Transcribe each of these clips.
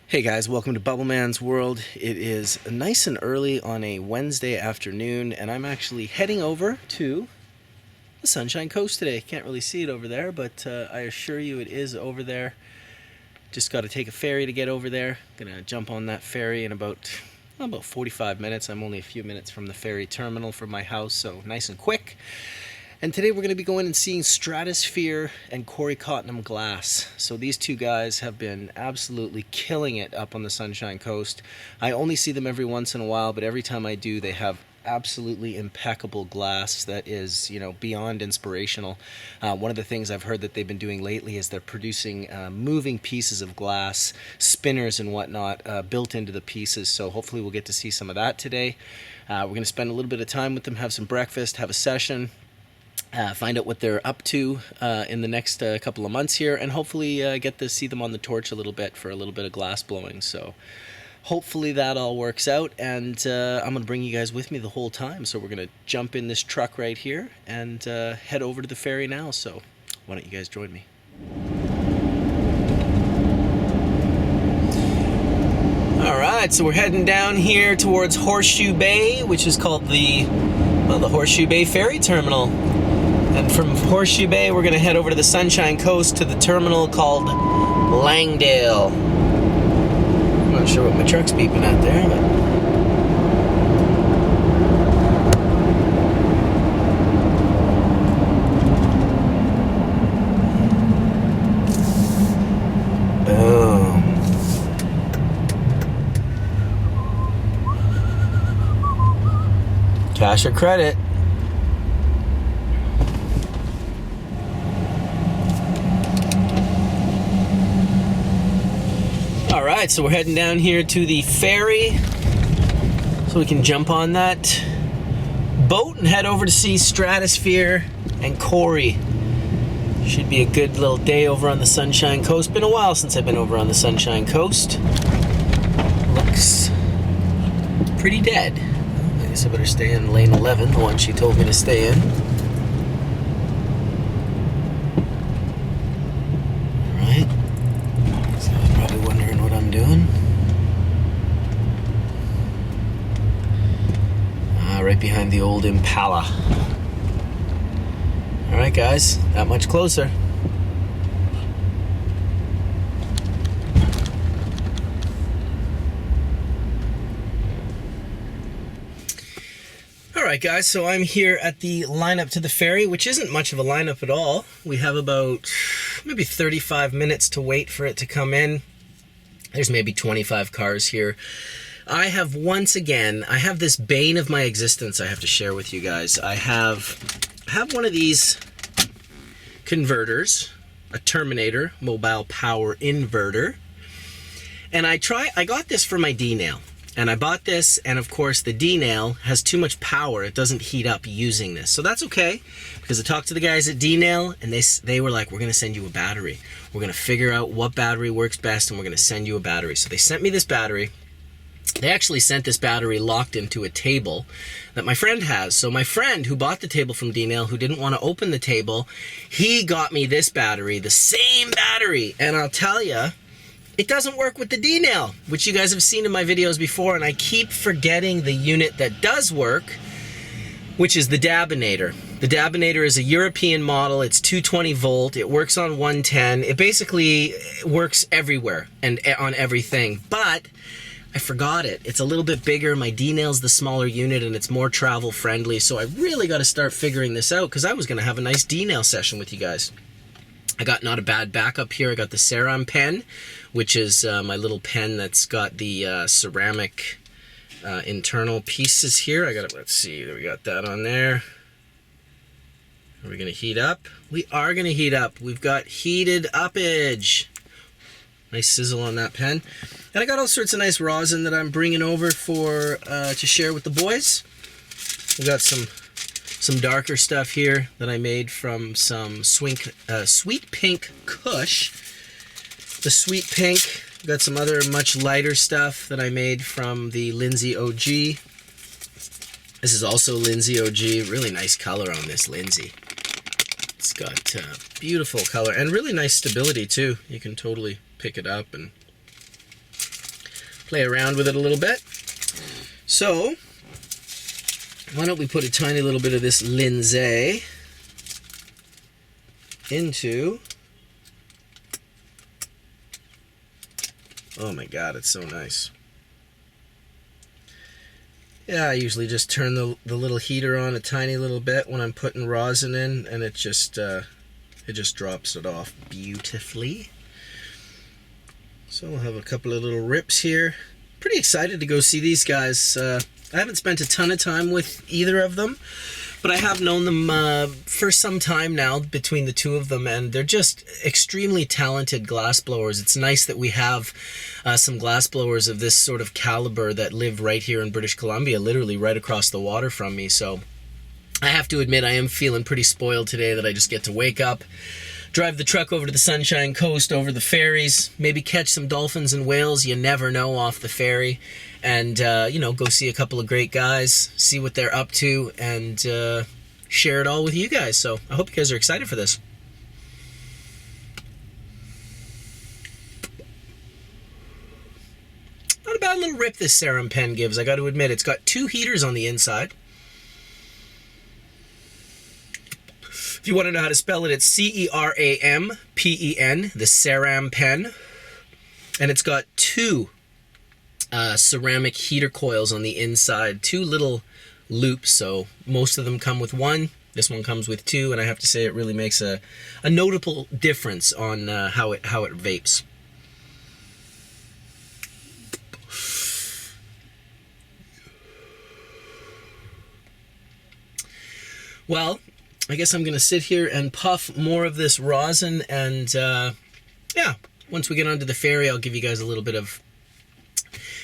Hey guys, welcome to Bubble Man's World. It is nice and early on a Wednesday afternoon, and I'm actually heading over to the Sunshine Coast today. Can't really see it over there, but I assure you it is over there. Just got to take a ferry to get over there. Gonna jump on that ferry in about 45 minutes. I'm only a few minutes from the ferry terminal from my house, so nice and quick. And today we're going to be going and seeing Stratosphere and Korey Glass. So these two guys have been absolutely killing it up on the Sunshine Coast. I only see them every once in a while, but every time I do, they have absolutely impeccable glass that is, beyond inspirational. One of the things I've heard that they've been doing lately is they're producing moving pieces of glass, spinners and whatnot, built into the pieces. So hopefully we'll get to see some of that today. We're going to spend a little bit of time with them, have some breakfast, have a session. Find out what they're up to in the next couple of months here, and hopefully get to see them on the torch a little bit for a little bit of glass blowing. So hopefully that all works out, and I'm going to bring you guys with me the whole time. So we're going to jump in this truck right here and head over to the ferry now. So why don't you guys join me? Alright, so we're heading down here towards Horseshoe Bay, which is called the Horseshoe Bay Ferry Terminal. And from Horseshoe Bay, we're going to head over to the Sunshine Coast to the terminal called Langdale. I'm not sure what my truck's beeping at there, but... boom. Cash or credit? Alright, so we're heading down here to the ferry so we can jump on that boat and head over to see Stratosphere and Korey. Should be a good little day over on the Sunshine Coast. Been a while since I've been over on the Sunshine Coast. Looks pretty dead. I guess I better stay in lane 11, the one she told me to stay in. Right behind the old Impala. Alright guys, that much closer. Alright guys, so I'm here at the lineup to the ferry, which isn't much of a lineup at all. We have about maybe 35 minutes to wait for it to come in. There's maybe 25 cars here. I have this bane of my existence I have to share with you guys. I have one of these converters, a Terminator mobile power inverter, and I got this for my D-nail, and I bought this, and of course the D-nail has too much power. It doesn't heat up using this, so that's okay, because I talked to the guys at D-nail, and they were like, we're going to send you a battery. We're going to figure out what battery works best, and we're going to send you a battery. So they sent me this battery. They actually sent this battery locked into a table that my friend has. So my friend who bought the table from D-nail, who didn't want to open the table, he got me this battery, the same battery. And I'll tell you, it doesn't work with the D-nail, which you guys have seen in my videos before. And I keep forgetting the unit that does work, which is the Dabinator. The Dabinator is a European model. It's 220 volt. It works on 110. It basically works everywhere and on everything. But I forgot it. It's a little bit bigger. My D-nail's the smaller unit and it's more travel friendly. So I really got to start figuring this out because I was going to have a nice D-nail session with you guys. I got not a bad backup here. I got the Ceram pen, which is my little pen that's got the ceramic internal pieces here. Let's see, we got that on there. Are we going to heat up? We are going to heat up. We've got heated uppage. Nice sizzle on that pen. And I got all sorts of nice rosin that I'm bringing over for to share with the boys. We got some darker stuff here that I made from some Sweet Pink Kush. The Sweet Pink. Got some other much lighter stuff that I made from the Lindsay OG. This is also Lindsay OG. Really nice color on this Lindsay. It's got beautiful color and really nice stability too. You can totally pick it up and play around with it a little bit. So why don't we put a tiny little bit of this linseed into... Oh my god, it's so nice. Yeah, I usually just turn the little heater on a tiny little bit when I'm putting rosin in, and it just drops it off beautifully. So we'll have a couple of little rips here. Pretty excited to go see these guys. I haven't spent a ton of time with either of them, but I have known them for some time now, between the two of them, and they're just extremely talented glassblowers. It's nice that we have some glassblowers of this sort of caliber that live right here in British Columbia, literally right across the water from me. So I have to admit I am feeling pretty spoiled today that I just get to wake up, drive the truck over to the Sunshine Coast, over the ferries, maybe catch some dolphins and whales, you never know, off the ferry, and you know, go see a couple of great guys, see what they're up to, and share it all with you guys. So I hope you guys are excited for this. Not a bad little rip this Ceram pen gives, I got to admit. It's got 2 heaters on the inside. If you want to know how to spell it, it's C-E-R-A-M-P-E-N, the Ceram pen. And it's got 2 ceramic heater coils on the inside, 2 little loops. So most of them come with 1. This one comes with 2, and I have to say it really makes a notable difference on how it vapes. Well, I guess I'm going to sit here and puff more of this rosin, and yeah, once we get onto the ferry, I'll give you guys a little bit of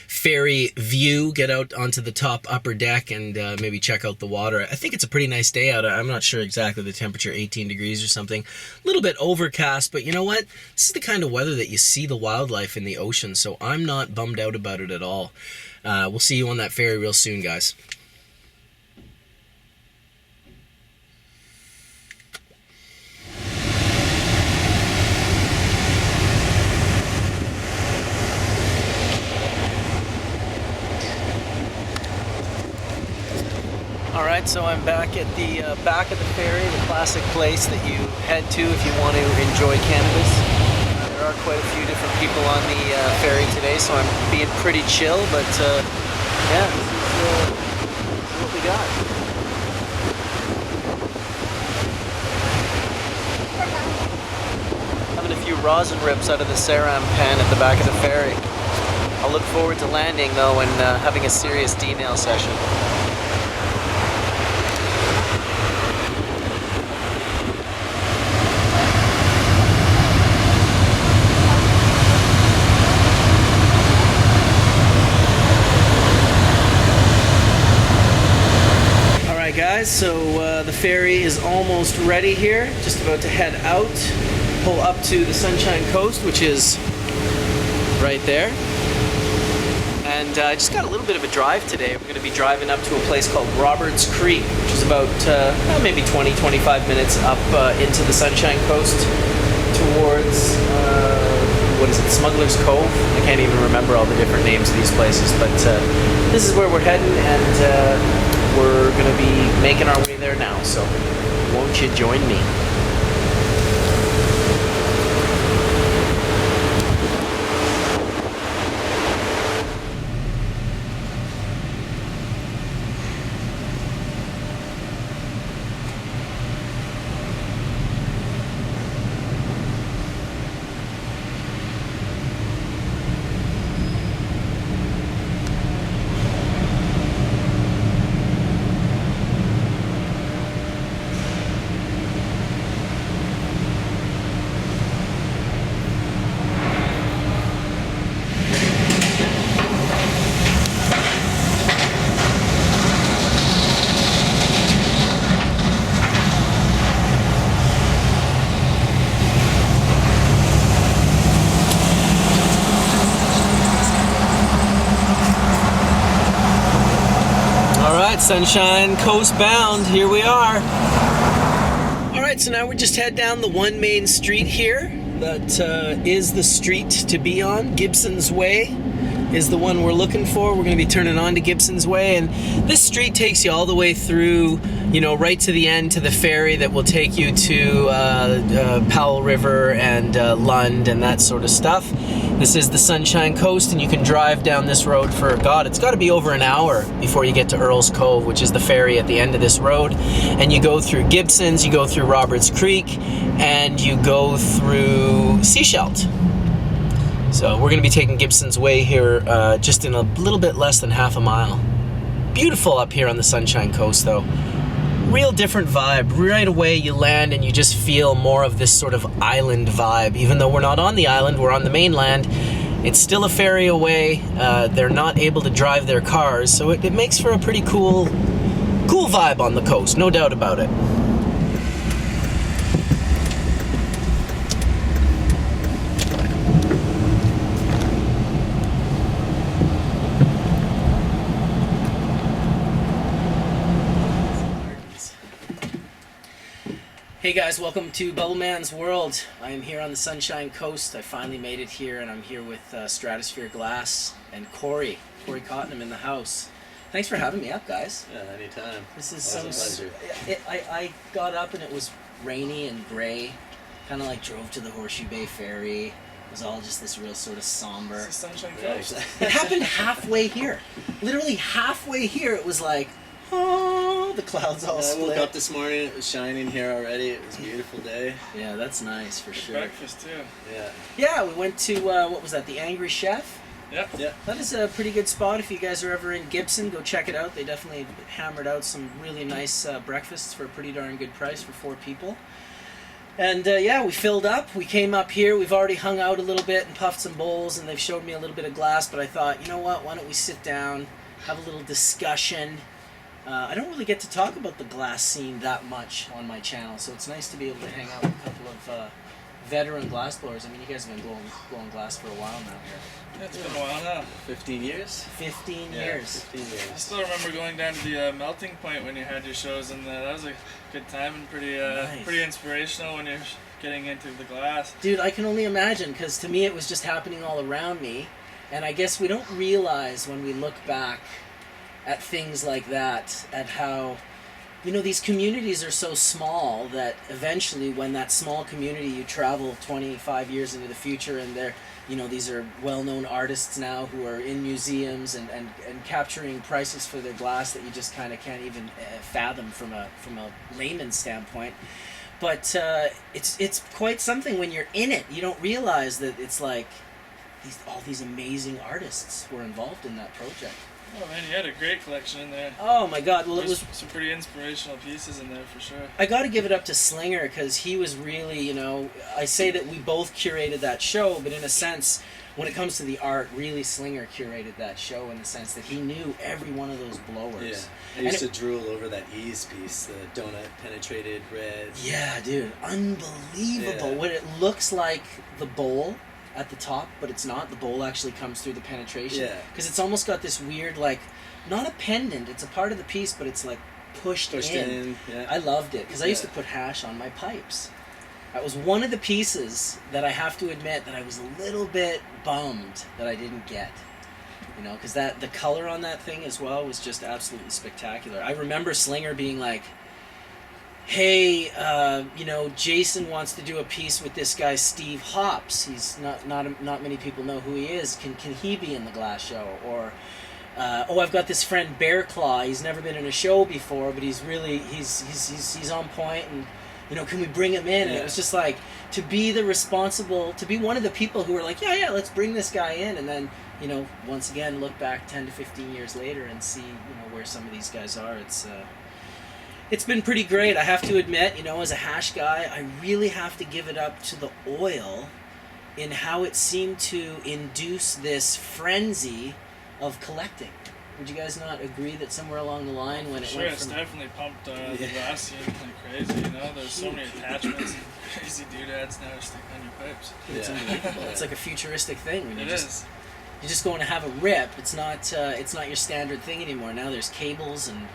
ferry view, get out onto the top upper deck, and maybe check out the water. I think it's a pretty nice day out. I'm not sure exactly the temperature, 18 degrees or something. A little bit overcast, but you know what? This is the kind of weather that you see the wildlife in the ocean, so I'm not bummed out about it at all. We'll see you on that ferry real soon, guys. Alright, so I'm back at the back of the ferry, the classic place that you head to if you want to enjoy cannabis. There are quite a few different people on the ferry today, so I'm being pretty chill, but yeah, this is what we got. Having a few rosin rips out of the Ceram pen at the back of the ferry. I'll look forward to landing though and having a serious D-nail session. Guys, so the ferry is almost ready here, just about to head out, pull up to the Sunshine Coast, which is right there, and I just got a little bit of a drive today. We're going to be driving up to a place called Roberts Creek, which is about maybe 20-25 minutes up into the Sunshine Coast towards what is it, Smuggler's Cove? I can't even remember all the different names of these places, but this is where we're heading, and we're going to be making our way there now, so won't you join me? Sunshine Coast bound, here we are. Alright, so now we're just head down the one main street here that is the street to be on. Gibson's Way is the one we're looking for. We're going to be turning on to Gibson's Way, and this street takes you all the way through, you know, right to the end to the ferry that will take you to Powell River and Lund and that sort of stuff. This is the Sunshine Coast, and you can drive down this road for, God, it's got to be over an hour before you get to Earl's Cove, which is the ferry at the end of this road. And you go through Gibson's, you go through Roberts Creek, and you go through Seashelt. So we're going to be taking Gibson's Way here just in a little bit less than half a mile. Beautiful up here on the Sunshine Coast, though. Real different vibe. Right away you land and you just feel more of this sort of island vibe. Even though we're not on the island, we're on the mainland. It's still a ferry away. They're not able to drive their cars, so it makes for a pretty cool vibe on the coast, no doubt about it. Hey guys, welcome to Bubbleman's World. I am here on the Sunshine Coast. I finally made it here, and I'm here with Stratosphere Glass and Korey Cottenham in the house. Thanks for having me up, guys. Yeah, anytime. This is Always a pleasure. I got up and it was rainy and gray. Kind of like drove to the Horseshoe Bay Ferry. It was all just this real sort of somber. It's the Sunshine Coast. It happened halfway here. Literally halfway here, it was like, oh, the clouds all I split. woke up this morning, it was shining here already. It was a beautiful day. Yeah, that's nice for Good sure. breakfast too. Yeah. Yeah, we went to, what was that, the Angry Chef? Yep. Yeah. That is a pretty good spot. If you guys are ever in Gibson, go check it out. They definitely hammered out some really nice breakfasts for a pretty darn good price for 4 people. And yeah, we filled up. We came up here. We've already hung out a little bit and puffed some bowls, and they've showed me a little bit of glass, but I thought, you know what, why don't we sit down, have a little discussion. I don't really get to talk about the glass scene that much on my channel, so it's nice to be able to hang out with a couple of veteran glass blowers. I mean, you guys have been blowing glass for a while now here. It's been a while now. 15 years? 15 Yeah, years. 15 I years. still remember going down to the melting point when you had your shows, and that was a good time and Nice. pretty inspirational when you're getting into the glass. Dude, I can only imagine, because to me it was just happening all around me, and I guess we don't realize when we look back at things like that, at how, you know, these communities are so small that eventually when that small community, you travel 25 years into the future and they're, you know, these are well-known artists now who are in museums and capturing prices for their glass that you just kind of can't even fathom from a layman's standpoint. But it's quite something when you're in it. You don't realize that it's like all these amazing artists were involved in that project. Oh man, you had a great collection in there. Oh my God! Well, it There's was. some pretty inspirational pieces in there for sure. I got to give it up to Slinger, because he was really, you know, I say that we both curated that show, but in a sense, when it comes to the art, really Slinger curated that show in the sense that he knew every one of those blowers. Yeah. I used to drool over that Ease piece, the donut penetrated red. Yeah, dude, unbelievable. Yeah. What it looks like the bowl at the top, but it's not. The bowl actually comes through the penetration. Yeah. Because it's almost got this weird, like, not a pendant, it's a part of the piece, but it's like pushed in. Yeah. I loved it, because I used to put hash on my pipes. That was one of the pieces that I have to admit that I was a little bit bummed that I didn't get. You know, because the color on that thing as well was just absolutely spectacular. I remember Slinger being like, hey, you know, Jason wants to do a piece with this guy Steve Hops. He's not many people know who he is. Can he be in the glass show? Or oh, I've got this friend Bear Claw. He's never been in a show before, but he's really he's on point, and you know, can we bring him in? And it was just like to be one of the people who were like, yeah, let's bring this guy in, and then, you know, once again look back 10 to 15 years later and see, you know, where some of these guys are. It's been pretty great. I have to admit, you know, as a hash guy, I really have to give it up to the oil in how it seemed to induce this frenzy of collecting. Would you guys not agree that somewhere along the line when it Sure, went it's from... definitely pumped the glass scene like crazy, you know? There's so many attachments and crazy doodads now to stick on your pipes. It's unbelievable. It's like a futuristic thing. When It you're is. just going to have a rip. It's not your standard thing anymore. Now there's cables and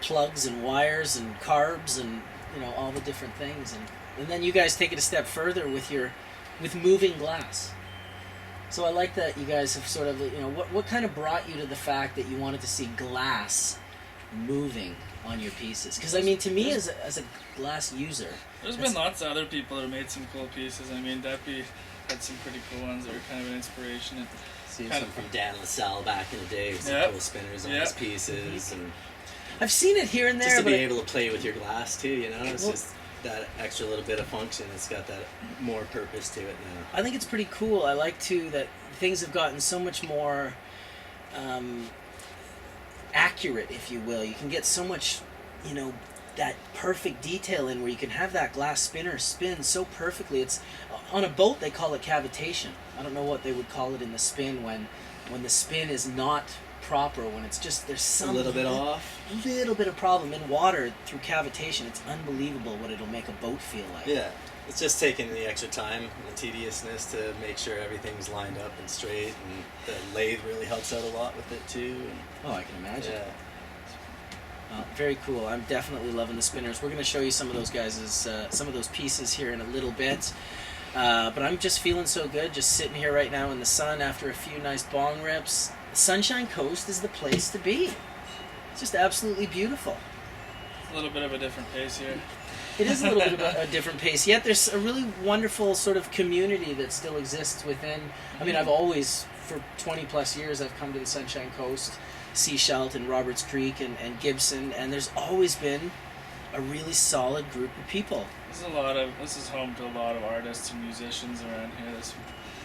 plugs and wires and carbs and all the different things, and then you guys take it a step further with moving glass. So I like that you guys have sort of, what kind of brought you to the fact that you wanted to see glass moving on your pieces? Because I mean, to me as a glass user, there's been lots of other people that have made some cool pieces. I mean, Deppy had some pretty cool ones that were kind of an inspiration. Seen some from Dan LaSalle back in the day with some cool spinners on his pieces, and I've seen it here and there. Just to be able to play with your glass too, it's just that extra little bit of function. It's got that more purpose to it now. I think it's pretty cool. I like too that things have gotten so much more accurate, if you will. You can get so much, that perfect detail in where you can have that glass spinner spin so perfectly. It's on a boat they call it cavitation. I don't know what they would call it in the spin when the spin is not proper, when it's just there's some a little bit off, little bit of problem in water through cavitation. It's unbelievable what it'll make a boat feel like. Yeah, it's just taking the extra time and the tediousness to make sure everything's lined up and straight, and the lathe really helps out a lot with it too. Oh, I can imagine. Yeah. Very cool. I'm definitely loving the spinners. We're going to show you some of those some of those pieces here in a little bit. But I'm just feeling so good, just sitting here right now in the sun after a few nice bong rips. The Sunshine Coast is the place to be. It's just absolutely beautiful. A little bit of a different pace here. It is a little bit of a different pace, yet there's a really wonderful sort of community that still exists within. I mean, I've always, for 20 plus years, I've come to the Sunshine Coast, Seashelt and Roberts Creek and Gibson, and there's always been a really solid group of people. This is home to a lot of artists and musicians around here. There's some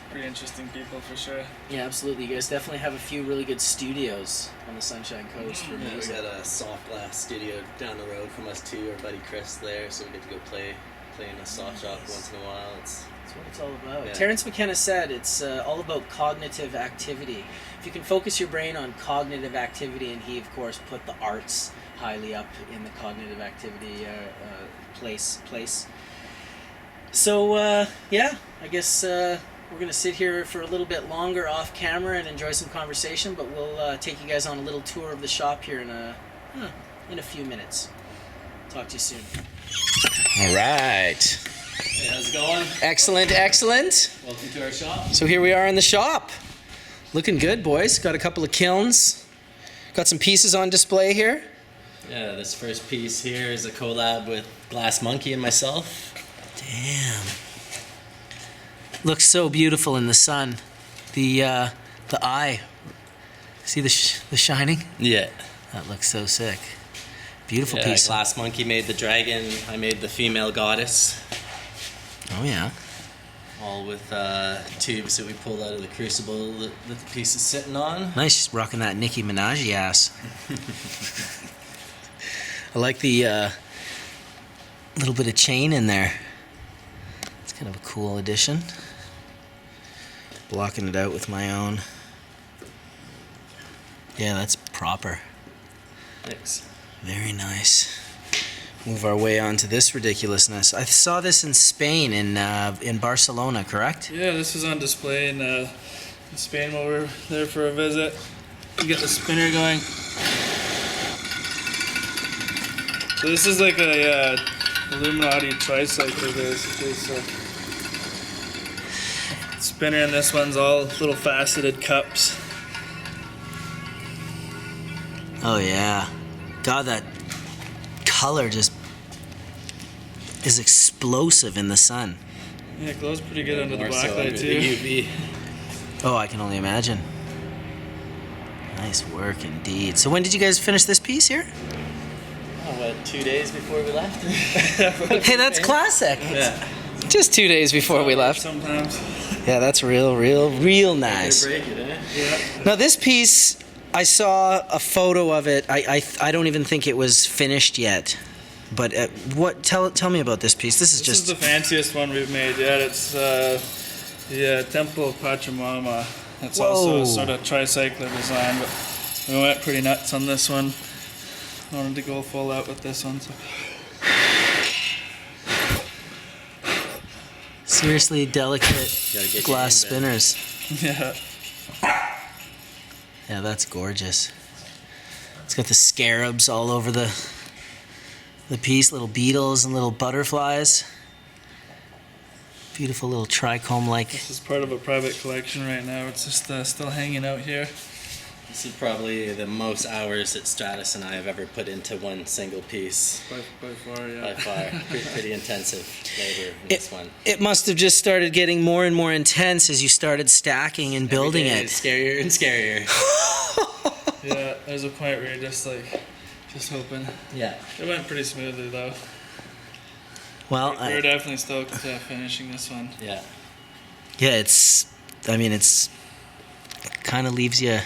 pretty interesting people for sure. Yeah, absolutely. You guys definitely have a few really good studios on the Sunshine Coast for We music. got a soft glass studio down the road from us too. Our buddy Chris there, so we get to go play in a soft shop once in a while. That's what it's all about. Yeah. Terence McKenna said it's all about cognitive activity. If you can focus your brain on cognitive activity, and he, of course, put the arts highly up in the cognitive activity place. So, yeah, I guess we're going to sit here for a little bit longer off camera and enjoy some conversation, but we'll take you guys on a little tour of the shop here in a few minutes. Talk to you soon. All right. Hey, how's it going? Excellent. Welcome to our shop. So here we are in the shop. Looking good, boys. Got a couple of kilns. Got some pieces on display here. Yeah, this first piece here is a collab with Glass Monkey and myself. Damn. Looks so beautiful in the sun. The eye. See the shining? Yeah. That looks so sick. Beautiful Yeah, piece. Glass Monkey made the dragon. I made the female goddess. Oh yeah. All with tubes that we pulled out of the Crucible that the piece is sitting on. Nice, rocking that Nicki Minaj ass. I like the little bit of chain in there. It's kind of a cool addition. Blocking it out with my own. Yeah, that's proper. Thanks. Very nice. Move our way on to this ridiculousness. I saw this in Spain, in Barcelona, correct? Yeah, this was on display in Spain while we were there for a visit. You get the spinner going. So this is like a Illuminati tricycle basically. So spinner, and this one's all little faceted cups. Oh yeah. God, that color just is explosive in the sun. Yeah, it glows pretty good under the More so blacklight under too. the UV. Oh, I can only imagine. Nice work indeed. So when did you guys finish this piece here? Oh, what, 2 days before we left? Hey, that's classic. Yeah. Just 2 days before we left. Sometimes. Yeah, that's real nice. Break it, eh? Yeah. Now this piece, I saw a photo of it. I don't even think it was finished yet. But tell me about this piece. This is This is the fanciest one we've made yet. It's the Temple of Pachamama. It's also a sort of tricycler design, but we went pretty nuts on this one. I wanted to go full out with this one. So. seriously delicate glass spinners. Yeah. Yeah, that's gorgeous. It's got the scarabs all over the the piece, little beetles and little butterflies. Beautiful little trichome-like. This is part of a private collection right now. It's just still hanging out here. This is probably the most hours that Stratis and I have ever put into one single piece. By far, yeah. By far. Pretty intensive labor in this one. It must have just started getting more and more intense as you started stacking and building Every day it. is scarier and scarier. Yeah, there's a point where you're just hoping. Yeah. It went pretty smoothly though. Well, We're definitely stoked finishing this one. Yeah. yeah, it's kind of leaves you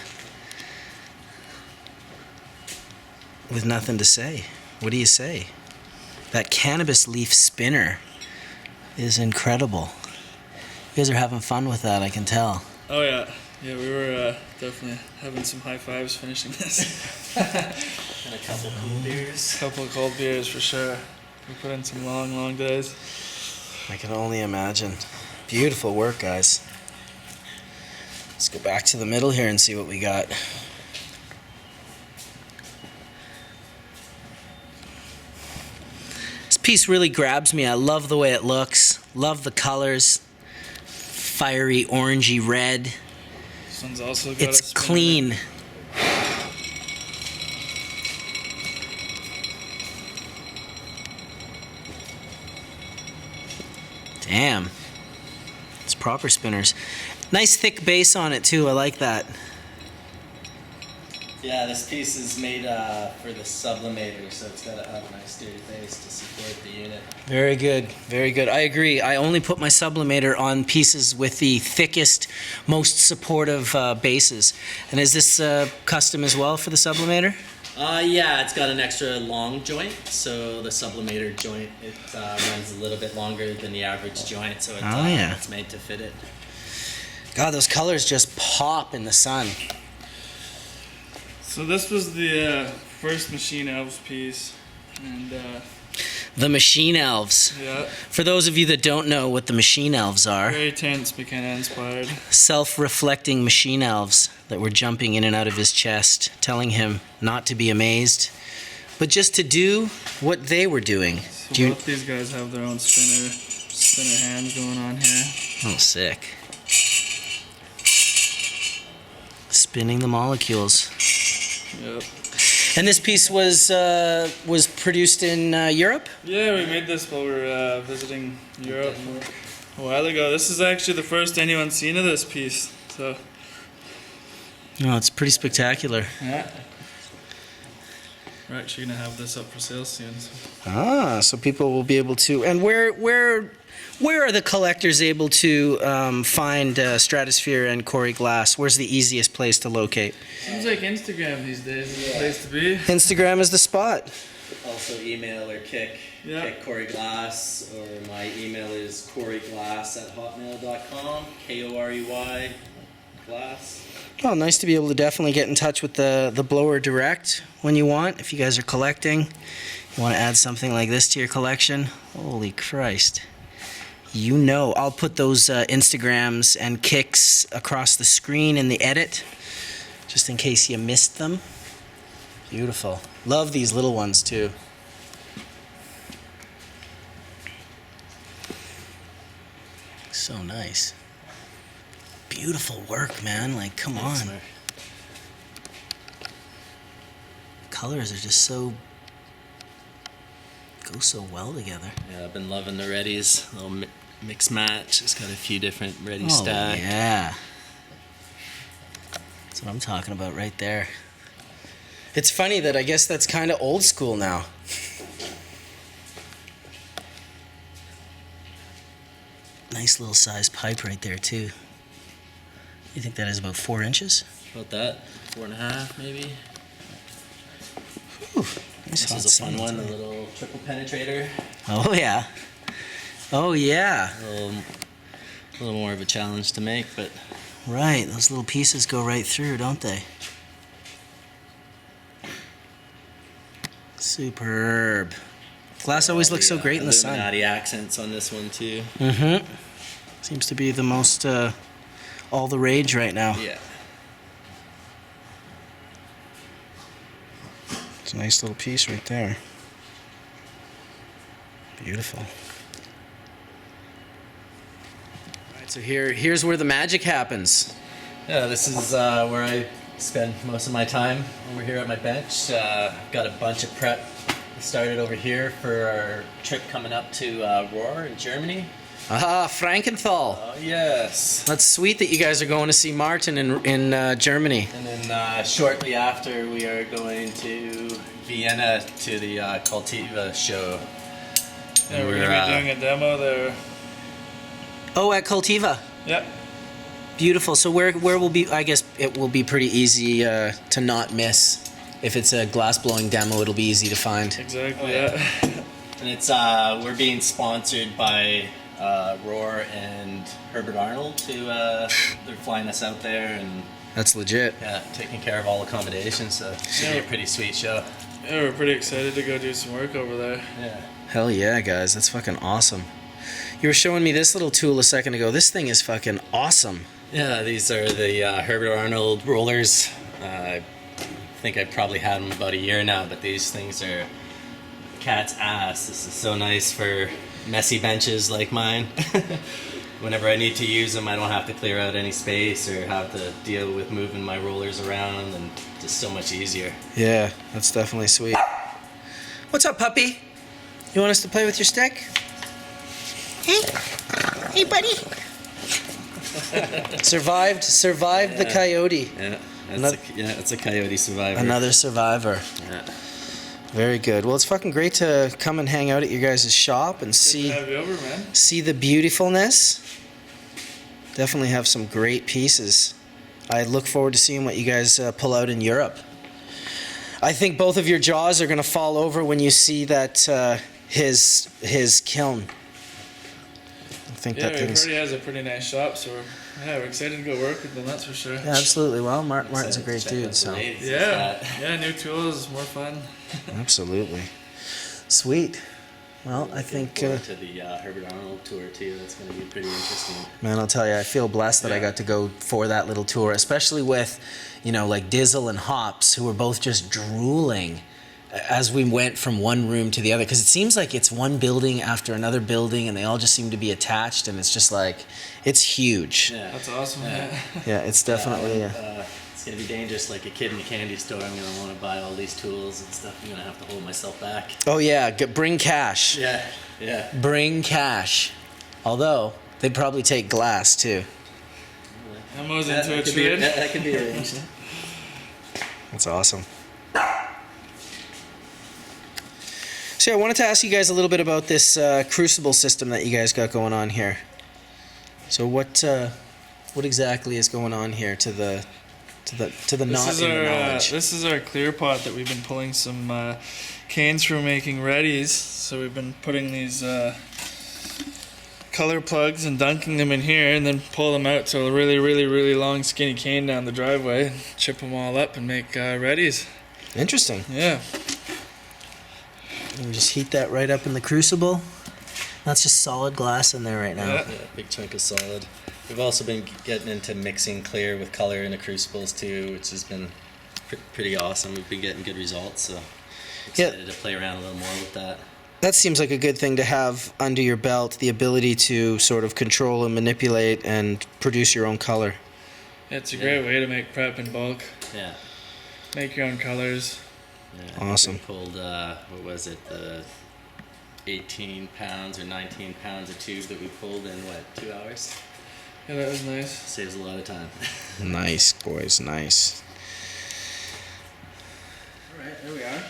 with nothing to say. What do you say? That cannabis leaf spinner is incredible. You guys are having fun with that, I can tell. Oh yeah. Yeah, we were definitely having some high fives finishing this. And a couple cool beers. A couple of cold beers for sure. We put in some long days. I can only imagine. Beautiful work, guys. Let's go back to the middle here and see what we got. This piece really grabs me. I love the way it looks. Love the colors. Fiery, orangey red. This one's also got It's a spinner. clean. Damn. It's proper spinners. Nice thick base on it too. I like that. Yeah, this piece is made for the sublimator, so it's got to have a nice sturdy base to support the unit. Very good. Very good. I agree. I only put my sublimator on pieces with the thickest, most supportive bases. And is this custom as well for the sublimator? Yeah, it's got an extra long joint, so the sublimator joint, it runs a little bit longer than the average joint, so it's made to fit it. God, those colors just pop in the sun. So this was the first Machine Elves piece, and The Machine Elves. yeah, For those of you that don't know what the Machine Elves are, very tense, but kind of inspired. self-reflecting machine elves that were jumping in and out of his chest, telling him not to be amazed, but just to do what they were doing. So both these guys have their own spinner hands going on here. Oh, sick. Spinning the molecules. Yep. And this piece was produced in Europe? Yeah, we made this while we were visiting Europe a while ago. This is actually the first anyone's seen of this piece. So No, it's pretty spectacular. yeah, we're actually gonna have this up for sale soon. So. So people will be able to. And where are the collectors able to find Stratosphere and Korey glass? Where's the easiest place to locate? Seems like Instagram these days is the place to be. Instagram is the spot. Also email or kick Korey Glass, or my email is koreyglass@hotmail.com, Korey glass. Well, nice to be able to definitely get in touch with the blower direct when you want. If you guys are collecting, you want to add something like this to your collection. Holy Christ. You know, I'll put those Instagrams and kicks across the screen in the edit, just in case you missed them. Beautiful. Love these little ones too. So nice. Beautiful work, man. Like, come on. Colors are just so go so well together. Yeah, I've been loving the Readies. A little mix match. It's got a few different Ready Oh, stacked. yeah. That's what I'm talking about right there. It's funny that I guess that's kind of old school now. Nice little size pipe right there too. You think that is about 4 inches? About that, 4.5 maybe. Whew, nice This hot is a fun sand one, a today. little triple penetrator. Oh yeah. Oh yeah. A little more of a challenge to make, but Right, those little pieces go right through, don't they? Superb. Glass always looks so great in the sun. Illuminati accents on this one too. Mm-hmm. Seems to be the most all the rage right now. Yeah. It's a nice little piece right there. Beautiful. All right, so here's where the magic happens. Yeah, this is where I spend most of my time over here at my bench. I've got a bunch of prep started over here for our trip coming up to Rohr in Germany. Aha, Frankenthal. Oh, yes. That's sweet that you guys are going to see Martin in Germany. And then shortly after, we are going to Vienna to the Cultiva show. Yeah, we're going to be doing a demo there. Oh, at Cultiva. Yep. Beautiful. So where will be? I guess it will be pretty easy to not miss. If it's a glass blowing demo, it'll be easy to find. Exactly. Yeah. And it's we're being sponsored by Rohr and Herbert Arnold. They're flying us out there and That's legit. yeah, taking care of all accommodations. So it should be a pretty sweet show. Yeah, we're pretty excited to go do some work over there. Yeah. Hell yeah, guys. That's fucking awesome. You were showing me this little tool a second ago. This thing is fucking awesome. Yeah, these are the Herbert Arnold rollers. I think I probably had them about a year now, but these things are cat's ass. This is so nice for messy benches like mine. Whenever I need to use them, I don't have to clear out any space or have to deal with moving my rollers around, and just so much easier. Yeah, that's definitely sweet. What's up, puppy? You want us to play with your stick? Hey, buddy. Survived the coyote. Yeah, Another- it's a coyote survivor. Another survivor. Yeah. Very good. Well, it's fucking great to come and hang out at your guys' shop and Good see to have you over, man. see the beautifulness. Definitely have some great pieces. I look forward to seeing what you guys pull out in Europe. I think both of your jaws are going to fall over when you see that his kiln. I think Yeah, that he thing's... already has a pretty nice shop, so we're excited to go work with them, that's for sure. Yeah, absolutely. Well, Martin's a great dude, so... Yeah, new tools, more fun. Absolutely. Sweet. Well, I think... to the Herbert Arnold tour too. That's going to be pretty interesting. Man, I'll tell you, I feel blessed that I got to go for that little tour, especially with, like Dizzle and Hops, who were both just drooling as we went from one room to the other. Because it seems like it's one building after another building, and they all just seem to be attached, and it's just like, it's huge. Yeah. That's awesome. Yeah. Yeah, it's definitely... It's going to be dangerous, like a kid in a candy store. I'm going to want to buy all these tools and stuff. I'm going to have to hold myself back. Oh, yeah, bring cash. Yeah, yeah. Bring cash. Although, they'd probably take glass, too. Elmo's into a trade. That could be arranged. That's awesome. So I wanted to ask you guys a little bit about this Crucible system that you guys got going on here. So what exactly is going on here to the knot in the knowledge? This is our clear pot that we've been pulling some canes for making readies. So we've been putting these color plugs and dunking them in here, and then pull them out to a really, really, really long skinny cane down the driveway, chip them all up, and make readies. Interesting. Yeah. And just heat that right up in the Crucible. That's just solid glass in there right now. Yeah. Yeah, big chunk of solid. We've also been getting into mixing clear with color in the crucibles too, which has been pretty awesome. We've been getting good results, so excited to play around a little more with that. That seems like a good thing to have under your belt, the ability to sort of control and manipulate and produce your own color. It's a great way to make prep in bulk. Yeah. Make your own colors. Yeah, Awesome. We pulled, what was it, the 18 pounds or 19 pounds of tube that we pulled in, 2 hours? Yeah, that was nice. Saves a lot of time. Nice, boys, nice. Alright, there we are.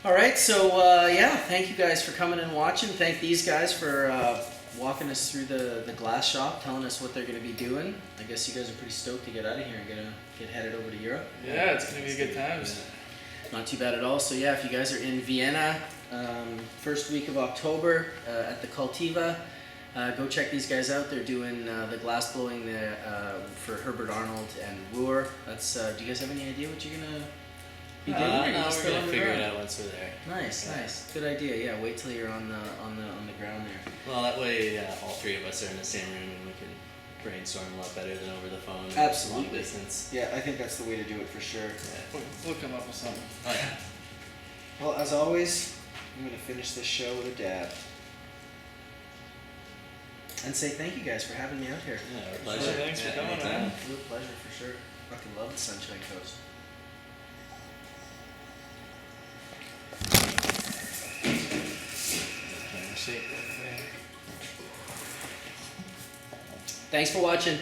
All right, so thank you guys for coming and watching. Thank these guys for walking us through the glass shop, telling us what they're going to be doing. I guess you guys are pretty stoked to get out of here and get headed over to Europe. Yeah, it's going to be good times. Not too bad at all. So yeah, if you guys are in Vienna, first week of October at the Cultiva, go check these guys out. They're doing the glass blowing for Herbert Arnold and Rohr. That's. Do you guys have any idea what you're gonna be doing? Or you No, just we're go gonna on the figure it ground? out once we're there. Nice. Good idea. Yeah, wait till you're on the ground there. Well, that way all three of us are in the same room and we can brainstorm a lot better than over the phone. or Absolutely. Long distance. Yeah, I think that's the way to do it for sure. Yeah. We'll come up with something. Oh yeah. Well, as always, I'm gonna finish this show with a dab. And say thank you guys for having me out here. Yeah, our pleasure. Thanks for coming, anytime. man. Real pleasure for sure. Fucking love the Sunshine Coast. Thanks for watching.